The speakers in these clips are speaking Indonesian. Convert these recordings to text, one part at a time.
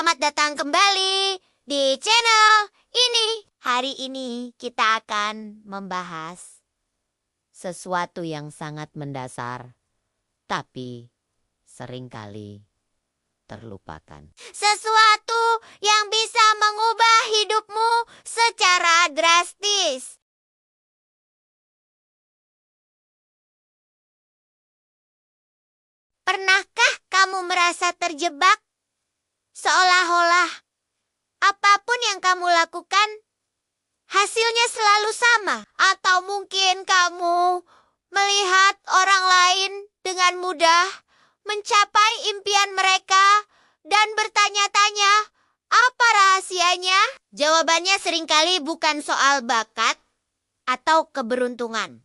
Selamat datang kembali di channel ini. Hari ini kita akan membahas sesuatu yang sangat mendasar, tapi seringkali terlupakan. Sesuatu yang bisa mengubah hidupmu secara drastis. Pernahkah kamu merasa terjebak? Seolah-olah apapun yang kamu lakukan, hasilnya selalu sama. Atau mungkin kamu melihat orang lain dengan mudah mencapai impian mereka dan bertanya-tanya, apa rahasianya? Jawabannya seringkali bukan soal bakat atau keberuntungan,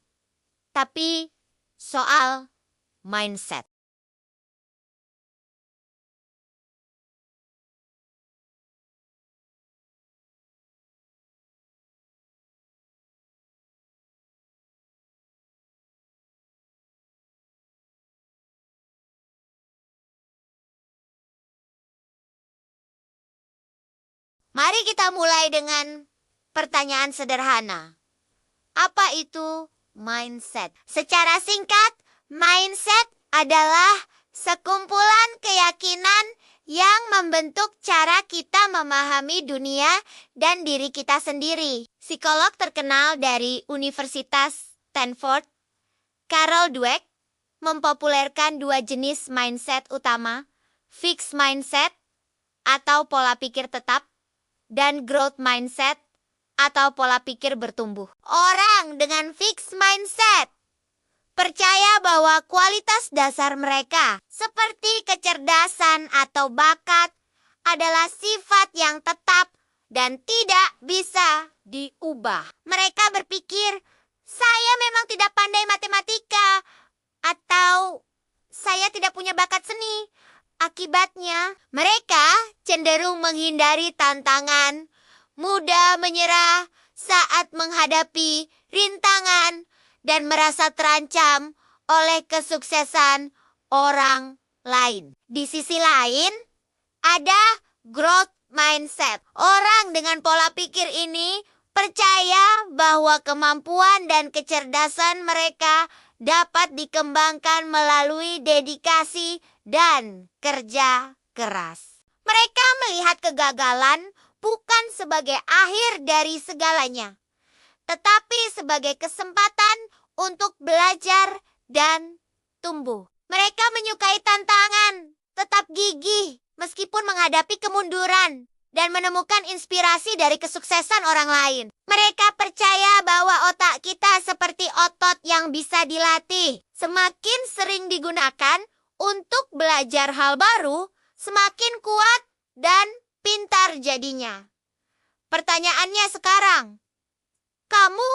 tapi soal mindset. Mari kita mulai dengan pertanyaan sederhana. Apa itu mindset? Secara singkat, mindset adalah sekumpulan keyakinan yang membentuk cara kita memahami dunia dan diri kita sendiri. Psikolog terkenal dari Universitas Stanford, Carol Dweck, mempopulerkan dua jenis mindset utama, fixed mindset atau pola pikir tetap, dan growth mindset atau pola pikir bertumbuh. Orang dengan fixed mindset percaya bahwa kualitas dasar mereka, seperti kecerdasan atau bakat, adalah sifat yang tetap dan tidak bisa diubah. Mereka berpikir, saya memang tidak pandai matematika, atau saya tidak punya bakat seni. Akibatnya, mereka cenderung menghindari tantangan, mudah menyerah saat menghadapi rintangan, dan merasa terancam oleh kesuksesan orang lain. Di sisi lain, ada growth mindset. Orang dengan pola pikir ini percaya bahwa kemampuan dan kecerdasan mereka dapat dikembangkan melalui dedikasi dan kerja keras. Mereka melihat kegagalan bukan sebagai akhir dari segalanya, tetapi sebagai kesempatan untuk belajar dan tumbuh. Mereka menyukai tantangan, tetap gigih meskipun menghadapi kemunduran, dan menemukan inspirasi dari kesuksesan orang lain. Mereka percaya bahwa otak kita seperti otot yang bisa dilatih. Semakin sering digunakan untuk belajar hal baru, semakin kuat dan pintar jadinya. Pertanyaannya sekarang, kamu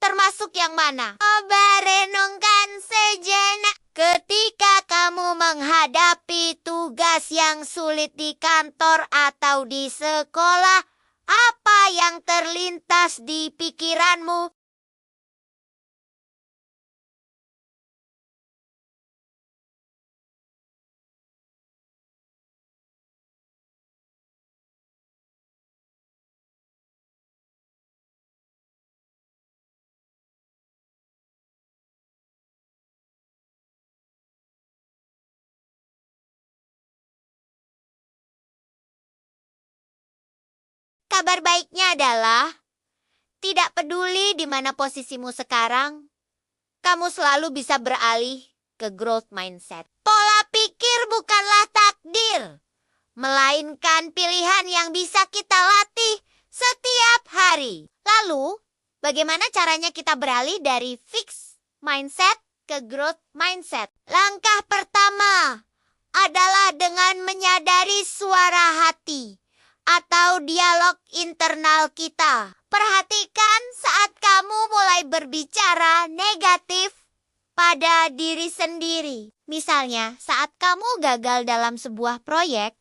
termasuk yang mana? Coba renungkan sejenak. Ketika kamu menghadapi tugas yang sulit di kantor atau di sekolah, apa yang terlintas di pikiranmu? Kabar baiknya adalah, tidak peduli di mana posisimu sekarang, kamu selalu bisa beralih ke growth mindset. Pola pikir bukanlah takdir, melainkan pilihan yang bisa kita latih setiap hari. Lalu, bagaimana caranya kita beralih dari fixed mindset ke growth mindset? Langkah pertama adalah dengan menyadari suara hati atau dialog internal kita. Perhatikan saat kamu mulai berbicara negatif pada diri sendiri. Misalnya, saat kamu gagal dalam sebuah proyek,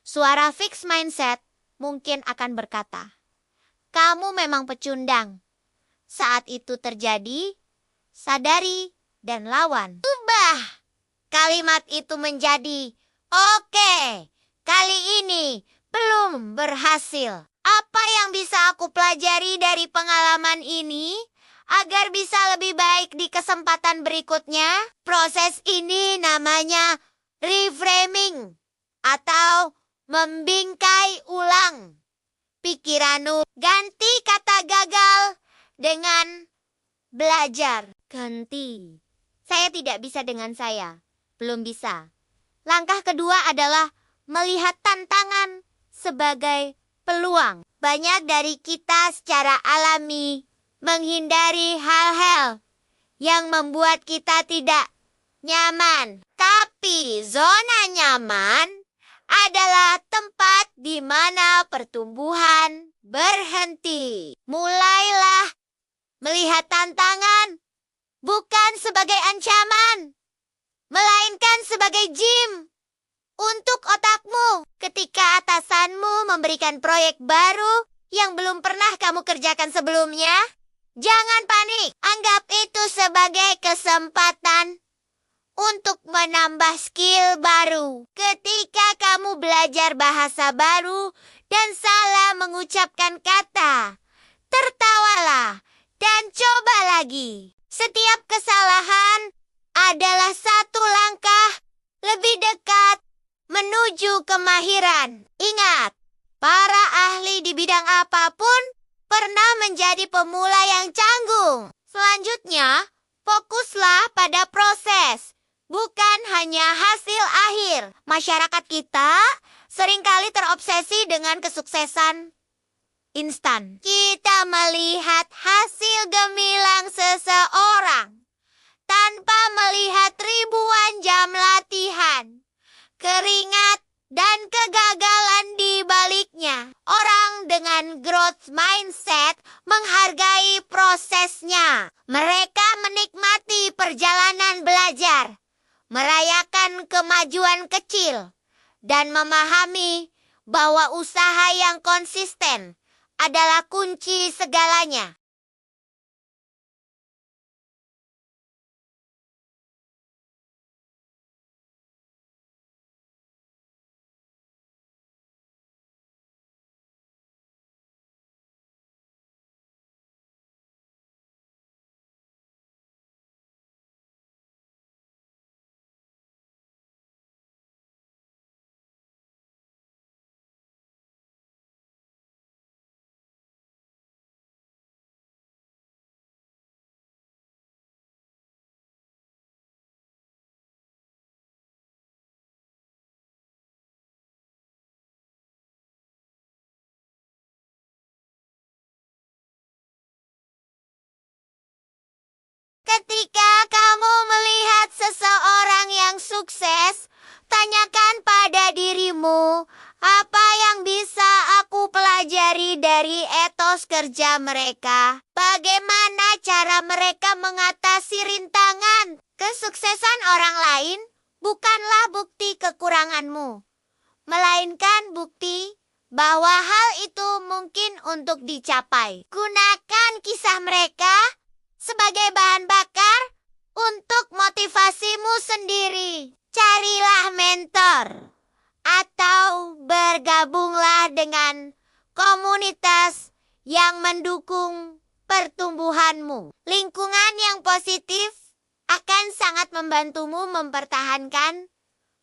suara fixed mindset mungkin akan berkata, kamu memang pecundang. Saat itu terjadi, sadari dan lawan. Ubah kalimat itu menjadi, oke, kali ini belum berhasil. Apa yang bisa aku pelajari dari pengalaman ini agar bisa lebih baik di kesempatan berikutnya? Proses ini namanya reframing atau membingkai ulang pikiranmu. Ganti kata gagal dengan belajar. Ganti. Saya tidak bisa dengan saya. Belum bisa. Langkah kedua adalah melihat tantangan sebagai peluang. Banyak dari kita secara alami menghindari hal-hal yang membuat kita tidak nyaman. Tapi zona nyaman adalah tempat di mana pertumbuhan berhenti. Mulailah melihat tantangan bukan sebagai ancaman, melainkan sebagai gym untuk otakmu. Ketika atasanmu memberikan proyek baru yang belum pernah kamu kerjakan sebelumnya, jangan panik. Anggap itu sebagai kesempatan untuk menambah skill baru. Ketika kamu belajar bahasa baru dan salah mengucapkan kata, tertawalah dan coba lagi. Setiap kesalahan adalah satu langkah lebih dekat menuju kemahiran. Ingat, para ahli di bidang apapun pernah menjadi pemula yang canggung. Selanjutnya, fokuslah pada proses, bukan hanya hasil akhir. Masyarakat kita seringkali terobsesi dengan kesuksesan instan. Kita melihat hasil gemilang seseorang tanpa melihat ribuan jam latihan, keringat, dan kegagalan di baliknya. Orang dengan growth mindset menghargai prosesnya. Mereka menikmati perjalanan belajar, merayakan kemajuan kecil, dan memahami bahwa usaha yang konsisten adalah kunci segalanya. Ketika kamu melihat seseorang yang sukses, tanyakan pada dirimu, apa yang bisa aku pelajari dari etos kerja mereka? Bagaimana cara mereka mengatasi rintangan? Kesuksesan orang lain bukanlah bukti kekuranganmu, melainkan bukti bahwa hal itu mungkin untuk dicapai. Gunakan kisah mereka sebagai bahan bakar untuk motivasimu sendiri. Carilah mentor atau bergabunglah dengan komunitas yang mendukung pertumbuhanmu. Lingkungan yang positif akan sangat membantumu mempertahankan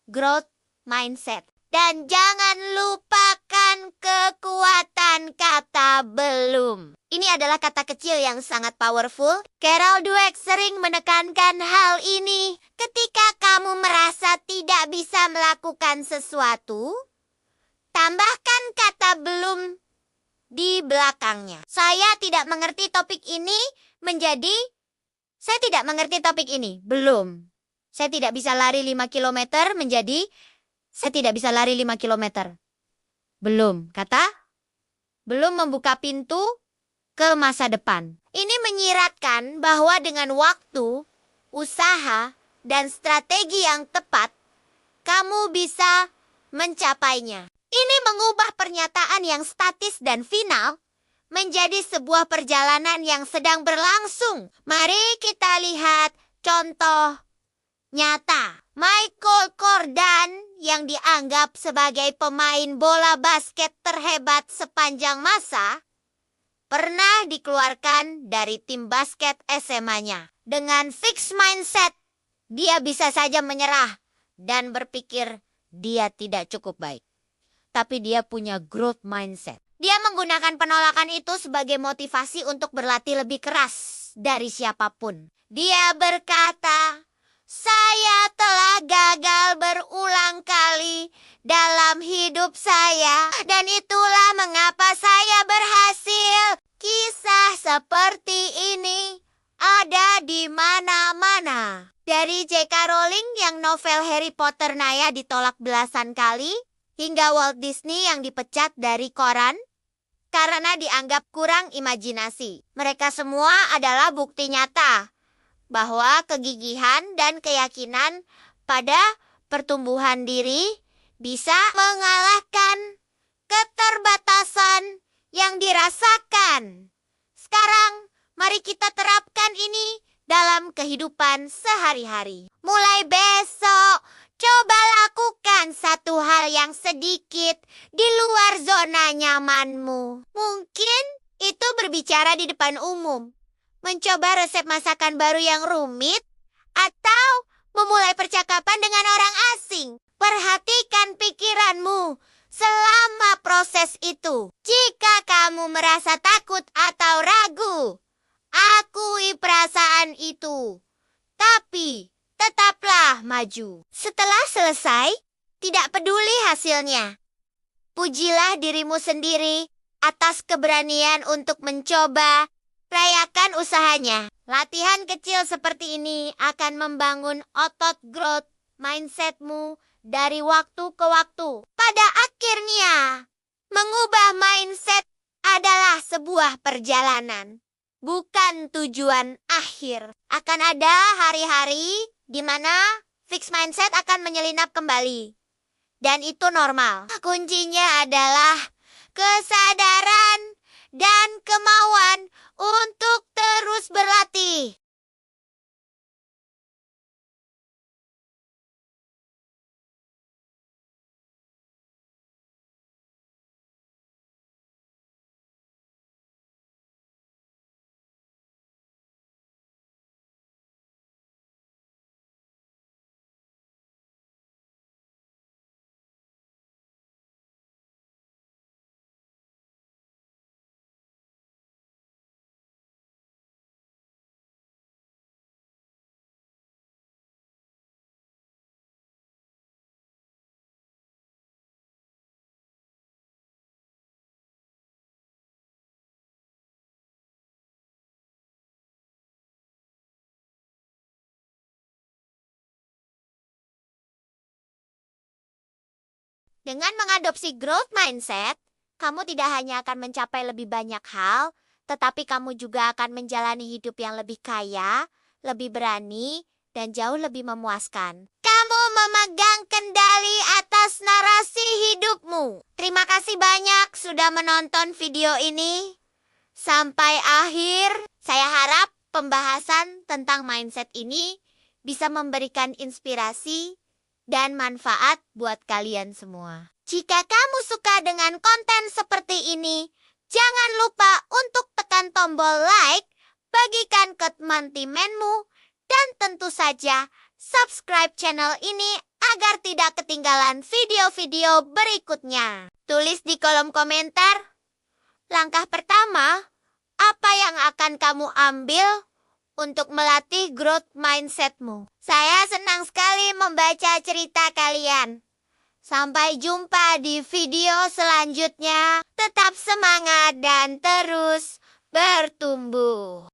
growth mindset. Dan jangan lupakan kekuatan kata belum. Ini adalah kata kecil yang sangat powerful. Carol Dweck sering menekankan hal ini. Ketika kamu merasa tidak bisa melakukan sesuatu, tambahkan kata belum di belakangnya. Saya tidak mengerti topik ini menjadi, saya tidak mengerti topik ini. Belum. Saya tidak bisa lari 5 km menjadi, saya tidak bisa lari 5 km. Belum, kata, belum membuka pintu ke masa depan. Ini menyiratkan bahwa dengan waktu, usaha, dan strategi yang tepat, kamu bisa mencapainya. Ini mengubah pernyataan yang statis dan final menjadi sebuah perjalanan yang sedang berlangsung. Mari kita lihat contoh nyata. Michael Jordan yang dianggap sebagai pemain bola basket terhebat sepanjang masa, pernah dikeluarkan dari tim basket SMA-nya. Dengan fixed mindset, dia bisa saja menyerah dan berpikir dia tidak cukup baik. Tapi dia punya growth mindset. Dia menggunakan penolakan itu sebagai motivasi untuk berlatih lebih keras dari siapapun. Dia berkata, "Saya telah gagal berulang kali dalam hidup saya, dan itulah mengapa saya berhasil." Kisah seperti ini ada di mana-mana. Dari J.K. Rowling yang novel Harry Potter Naya ditolak belasan kali, hingga Walt Disney yang dipecat dari koran karena dianggap kurang imajinasi. Mereka semua adalah bukti nyata bahwa kegigihan dan keyakinan pada pertumbuhan diri bisa mengalahkan keterbatasan yang dirasakan. Sekarang, mari kita terapkan ini dalam kehidupan sehari-hari. Mulai besok, coba lakukan satu hal yang sedikit di luar zona nyamanmu. Mungkin itu berbicara di depan umum, mencoba resep masakan baru yang rumit, atau memulai percakapan dengan orang asing. Perhatikan pikiranmu selama proses itu. Jika kamu merasa takut atau ragu, akui perasaan itu, tapi tetaplah maju. Setelah selesai, tidak peduli hasilnya. Pujilah dirimu sendiri atas keberanian untuk mencoba. Rayakan usahanya. Latihan kecil seperti ini akan membangun otot growth mindsetmu dari waktu ke waktu. Pada akhirnya, mengubah mindset adalah sebuah perjalanan, bukan tujuan akhir. Akan ada hari-hari di mana fixed mindset akan menyelinap kembali. Dan itu normal. Kuncinya adalah kesadaran dan kemauan untuk terus berlatih. Dengan mengadopsi growth mindset, kamu tidak hanya akan mencapai lebih banyak hal, tetapi kamu juga akan menjalani hidup yang lebih kaya, lebih berani, dan jauh lebih memuaskan. Kamu memegang kendali atas narasi hidupmu. Terima kasih banyak sudah menonton video ini. Sampai akhir, saya harap pembahasan tentang mindset ini bisa memberikan inspirasi dan manfaat buat kalian semua. Jika kamu suka dengan konten seperti ini, jangan lupa untuk tekan tombol like, bagikan ke teman-temanmu, dan tentu saja subscribe channel ini agar tidak ketinggalan video-video berikutnya. Tulis di kolom komentar, langkah pertama, apa yang akan kamu ambil untuk melatih growth mindsetmu. Saya senang sekali membaca cerita kalian. Sampai jumpa di video selanjutnya. Tetap semangat dan terus bertumbuh.